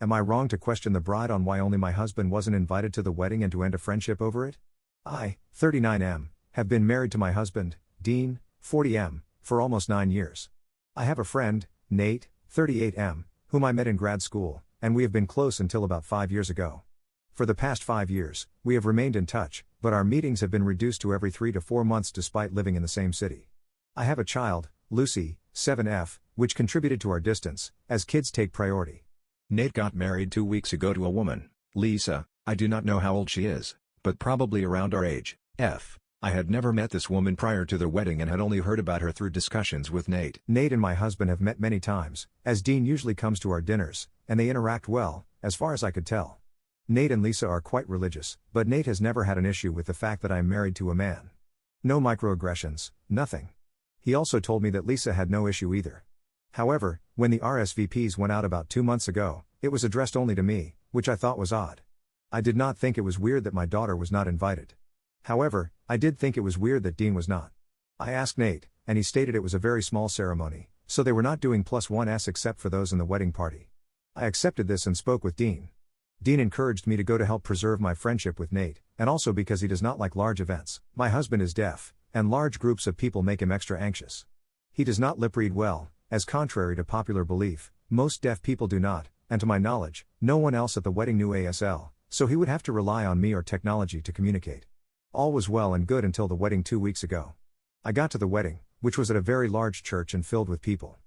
Am I wrong to question the bride on why only my husband wasn't invited to the wedding and to end a friendship over it? I, 39M, have been married to my husband, Dean, 40M, for almost 9 years. I have a friend, Nate, 38M, whom I met in grad school, and we have been close until about 5 years ago. For the past 5 years, we have remained in touch, but our meetings have been reduced to every 3 to 4 months despite living in the same city. I have a child, Lucy, 7F, which contributed to our distance, as kids take priority. Nate got married 2 weeks ago to a woman, Lisa. I do not know how old she is, but probably around our age. I had never met this woman prior to their wedding and had only heard about her through discussions with Nate. Nate and my husband have met many times, as Dean usually comes to our dinners, and they interact well, as far as I could tell. Nate and Lisa are quite religious, but Nate has never had an issue with the fact that I am married to a man. No microaggressions, nothing. He also told me that Lisa had no issue either. However, when the RSVPs went out about 2 months ago, it was addressed only to me, which I thought was odd. I did not think it was weird that my daughter was not invited. However, I did think it was weird that Dean was not. I asked Nate, and he stated it was a very small ceremony, so they were not doing +1s except for those in the wedding party. I accepted this and spoke with Dean. Dean encouraged me to go to help preserve my friendship with Nate, and also because he does not like large events. My husband is deaf, and large groups of people make him extra anxious. He does not lip read well, as contrary to popular belief, most deaf people do not, and to my knowledge, no one else at the wedding knew ASL, so he would have to rely on me or technology to communicate. All was well and good until the wedding 2 weeks ago. I got to the wedding, which was at a very large church and filled with people.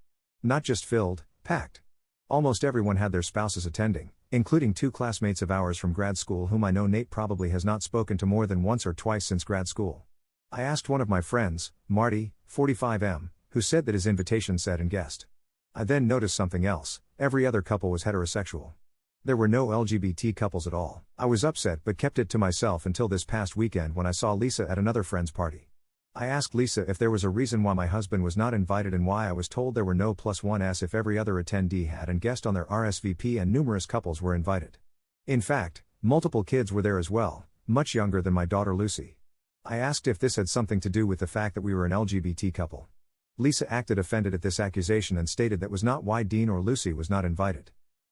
Not just filled, packed. Almost everyone had their spouses attending, including 2 classmates of ours from grad school whom I know Nate probably has not spoken to more than once or twice since grad school. I asked one of my friends, Marty, 45M, who said that his invitation said and guest. I then noticed something else: every other couple was heterosexual. There were no LGBT couples at all. I was upset but kept it to myself until this past weekend when I saw Lisa at another friend's party. I asked Lisa if there was a reason why my husband was not invited and why I was told there were no +1s if every other attendee had and guest on their RSVP and numerous couples were invited. In fact, multiple kids were there as well, much younger than my daughter Lucy. I asked if this had something to do with the fact that we were an LGBT couple. Lisa acted offended at this accusation and stated that was not why Dean or Lucy was not invited.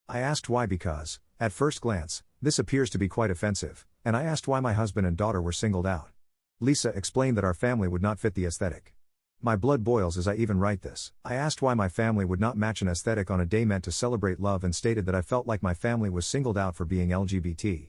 I asked why because, at first glance, this appears to be quite offensive, and I asked why my husband and daughter were singled out. Lisa explained that our family would not fit the aesthetic. My blood boils as I even write this. I asked why my family would not match an aesthetic on a day meant to celebrate love and stated that I felt like my family was singled out for being LGBT.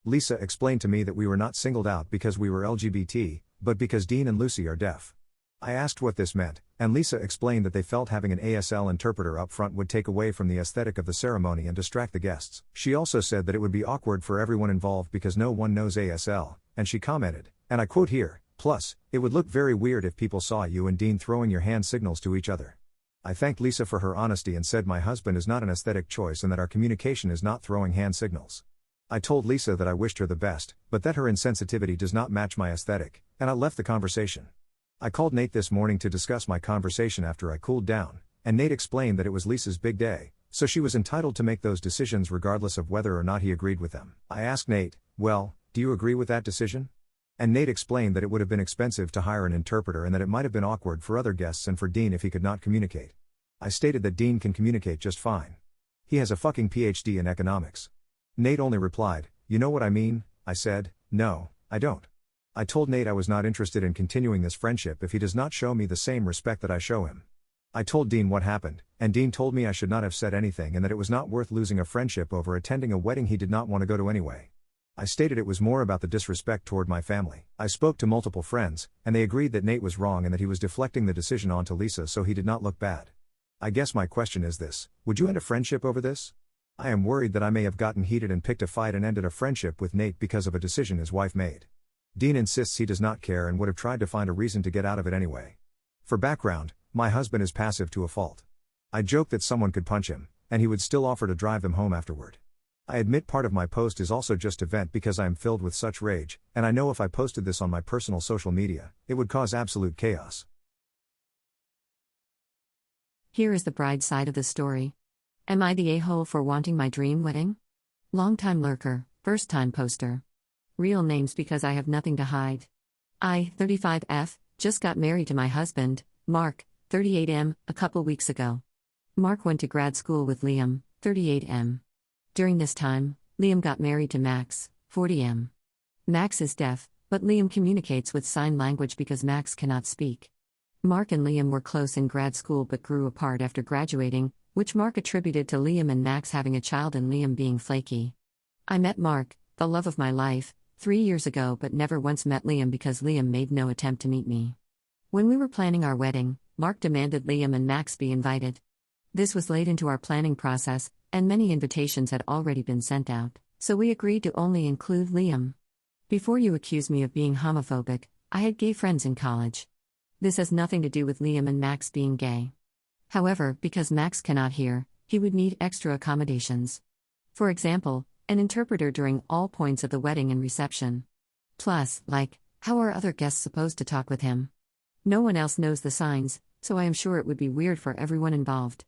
Lisa explained to me that we were not singled out because we were LGBT, but because Dean and Lucy are deaf. I asked what this meant, and Lisa explained that they felt having an ASL interpreter up front would take away from the aesthetic of the ceremony and distract the guests. She also said that it would be awkward for everyone involved because no one knows ASL, and she commented, and I quote here, "Plus, it would look very weird if people saw you and Dean throwing your hand signals to each other." I thanked Lisa for her honesty and said my husband is not an aesthetic choice and that our communication is not throwing hand signals. I told Lisa that I wished her the best, but that her insensitivity does not match my aesthetic, and I left the conversation. I called Nate this morning to discuss my conversation after I cooled down, and Nate explained that it was Lisa's big day, so she was entitled to make those decisions regardless of whether or not he agreed with them. I asked Nate, "Well, do you agree with that decision?" And Nate explained that it would have been expensive to hire an interpreter and that it might have been awkward for other guests and for Dean if he could not communicate. I stated that Dean can communicate just fine. He has a fucking PhD in economics. Nate only replied, "You know what I mean?" I said, "No, I don't." I told Nate I was not interested in continuing this friendship if he does not show me the same respect that I show him. I told Dean what happened, and Dean told me I should not have said anything and that it was not worth losing a friendship over attending a wedding he did not want to go to anyway. I stated it was more about the disrespect toward my family. I spoke to multiple friends, and they agreed that Nate was wrong and that he was deflecting the decision onto Lisa so he did not look bad. I guess my question is this: would you end a friendship over this? I am worried that I may have gotten heated and picked a fight and ended a friendship with Nate because of a decision his wife made. Dean insists he does not care and would have tried to find a reason to get out of it anyway. For background, my husband is passive to a fault. I joke that someone could punch him, and he would still offer to drive them home afterward. I admit part of my post is also just a vent because I am filled with such rage, and I know if I posted this on my personal social media, it would cause absolute chaos. Here is the bride's side of the story. Am I the a-hole for wanting my dream wedding? Long-time lurker, first-time poster. Real names because I have nothing to hide. I, 35F, just got married to my husband, Mark, 38M, a couple weeks ago. Mark went to grad school with Liam, 38M. During this time, Liam got married to Max, 40M. Max is deaf, but Liam communicates with sign language because Max cannot speak. Mark and Liam were close in grad school but grew apart after graduating, which Mark attributed to Liam and Max having a child and Liam being flaky. I met Mark, the love of my life, 3 years ago but never once met Liam because Liam made no attempt to meet me. When we were planning our wedding, Mark demanded Liam and Max be invited. This was late into our planning process, and many invitations had already been sent out, so we agreed to only include Liam. Before you accuse me of being homophobic, I had gay friends in college. This has nothing to do with Liam and Max being gay. However, because Max cannot hear, he would need extra accommodations. For example, an interpreter during all points of the wedding and reception. Plus, how are other guests supposed to talk with him? No one else knows the signs, so I am sure it would be weird for everyone involved.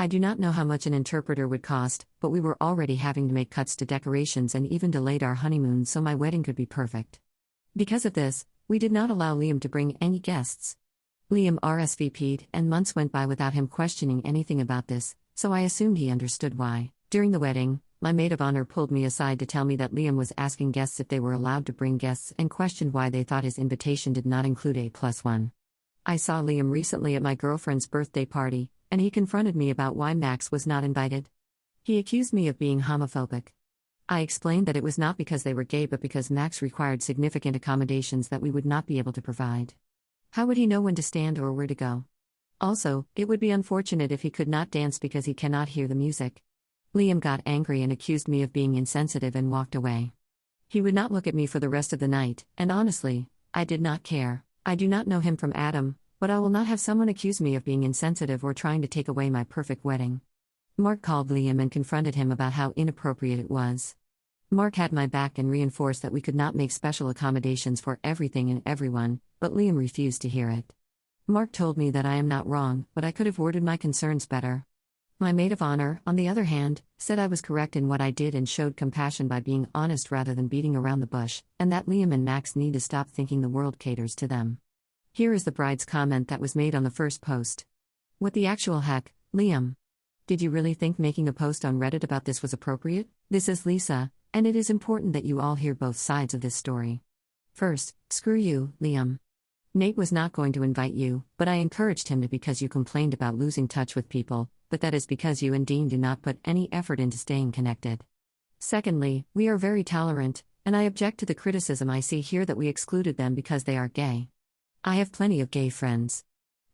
I do not know how much an interpreter would cost, but we were already having to make cuts to decorations and even delayed our honeymoon so my wedding could be perfect. Because of this, we did not allow Liam to bring any guests. Liam RSVP'd, and months went by without him questioning anything about this, so I assumed he understood why. During the wedding, my maid of honor pulled me aside to tell me that Liam was asking guests if they were allowed to bring guests and questioned why they thought his invitation did not include A+1. I saw Liam recently at my girlfriend's birthday party, and he confronted me about why Max was not invited. He accused me of being homophobic. I explained that it was not because they were gay but because Max required significant accommodations that we would not be able to provide. How would he know when to stand or where to go? Also, it would be unfortunate if he could not dance because he cannot hear the music. Liam got angry and accused me of being insensitive and walked away. He would not look at me for the rest of the night, and honestly, I did not care. I do not know him from Adam, but I will not have someone accuse me of being insensitive or trying to take away my perfect wedding. Mark called Liam and confronted him about how inappropriate it was. Mark had my back and reinforced that we could not make special accommodations for everything and everyone, but Liam refused to hear it. Mark told me that I am not wrong, but I could have worded my concerns better. My maid of honor, on the other hand, said I was correct in what I did and showed compassion by being honest rather than beating around the bush, and that Liam and Max need to stop thinking the world caters to them. Here is the bride's comment that was made on the first post. What the actual heck, Liam? Did you really think making a post on Reddit about this was appropriate? This is Lisa, and it is important that you all hear both sides of this story. First, screw you, Liam. Nate was not going to invite you, but I encouraged him to because you complained about losing touch with people, but that is because you and Dean do not put any effort into staying connected. Secondly, we are very tolerant, and I object to the criticism I see here that we excluded them because they are gay. I have plenty of gay friends.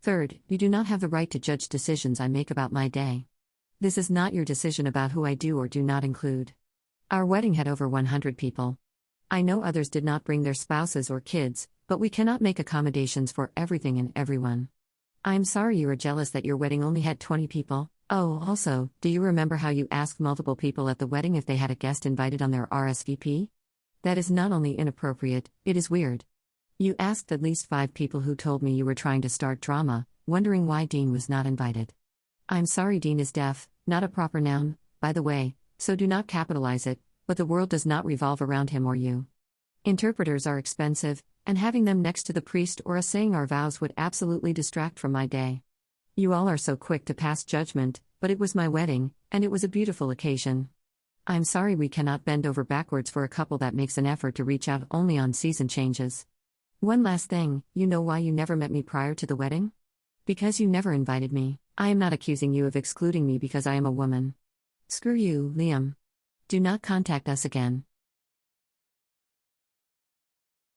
Third, you do not have the right to judge decisions I make about my day. This is not your decision about who I do or do not include. Our wedding had over 100 people. I know others did not bring their spouses or kids, but we cannot make accommodations for everything and everyone. I am sorry you are jealous that your wedding only had 20 people. Oh, also, do you remember how you asked multiple people at the wedding if they had a guest invited on their RSVP? That is not only inappropriate, it is weird. You asked at least 5 people who told me you were trying to start drama, wondering why Dean was not invited. I'm sorry Dean is deaf, not a proper noun, by the way, so do not capitalize it, but the world does not revolve around him or you. Interpreters are expensive, and having them next to the priest or us saying our vows would absolutely distract from my day. You all are so quick to pass judgment, but it was my wedding, and it was a beautiful occasion. I'm sorry we cannot bend over backwards for a couple that makes an effort to reach out only on season changes. One last thing, you know why you never met me prior to the wedding? Because you never invited me. I am not accusing you of excluding me because I am a woman. Screw you, Liam. Do not contact us again.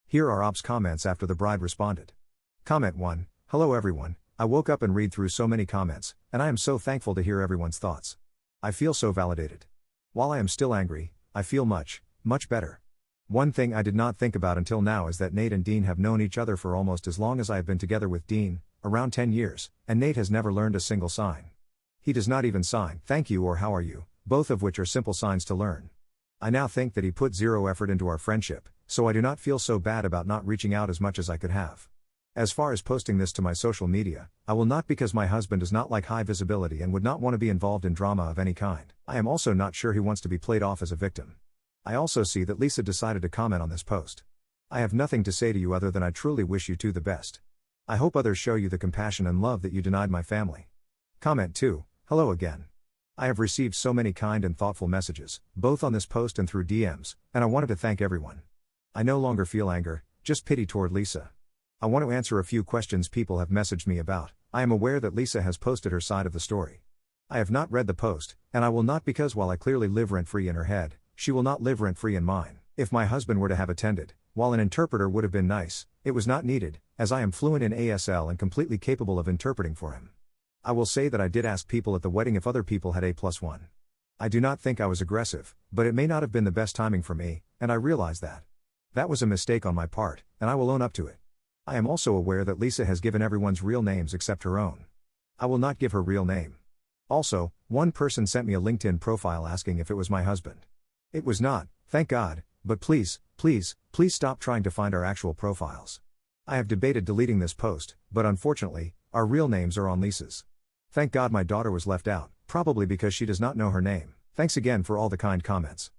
Here are Ops comments after the bride responded. Comment 1. Hello everyone, I woke up and read through so many comments, and I am so thankful to hear everyone's thoughts. I feel so validated. While I am still angry, I feel much better. One thing I did not think about until now is that Nate and Dean have known each other for almost as long as I have been together with Dean, around 10 years, and Nate has never learned a single sign. He does not even sign thank you or how are you, both of which are simple signs to learn. I now think that he put zero effort into our friendship, so I do not feel so bad about not reaching out as much as I could have. As far as posting this to my social media, I will not because my husband does not like high visibility and would not want to be involved in drama of any kind. I am also not sure he wants to be played off as a victim. I also see that Lisa decided to comment on this post. I have nothing to say to you other than I truly wish you two the best. I hope others show you the compassion and love that you denied my family. Comment 2, hello again. I have received so many kind and thoughtful messages, both on this post and through DMs, and I wanted to thank everyone. I no longer feel anger, just pity toward Lisa. I want to answer a few questions people have messaged me about. I am aware that Lisa has posted her side of the story. I have not read the post, and I will not, because while I clearly live rent-free in her head, she will not live rent-free in mine. If my husband were to have attended, while an interpreter would have been nice, it was not needed, as I am fluent in ASL and completely capable of interpreting for him. I will say that I did ask people at the wedding if other people had A+1. I do not think I was aggressive, but it may not have been the best timing for me, and I realize that. That was a mistake on my part, and I will own up to it. I am also aware that Lisa has given everyone's real names except her own. I will not give her real name. Also, one person sent me a LinkedIn profile asking if it was my husband. It was not, thank God, but please stop trying to find our actual profiles. I have debated deleting this post, but unfortunately, our real names are on Lisa's. Thank God my daughter was left out, probably because she does not know her name. Thanks again for all the kind comments.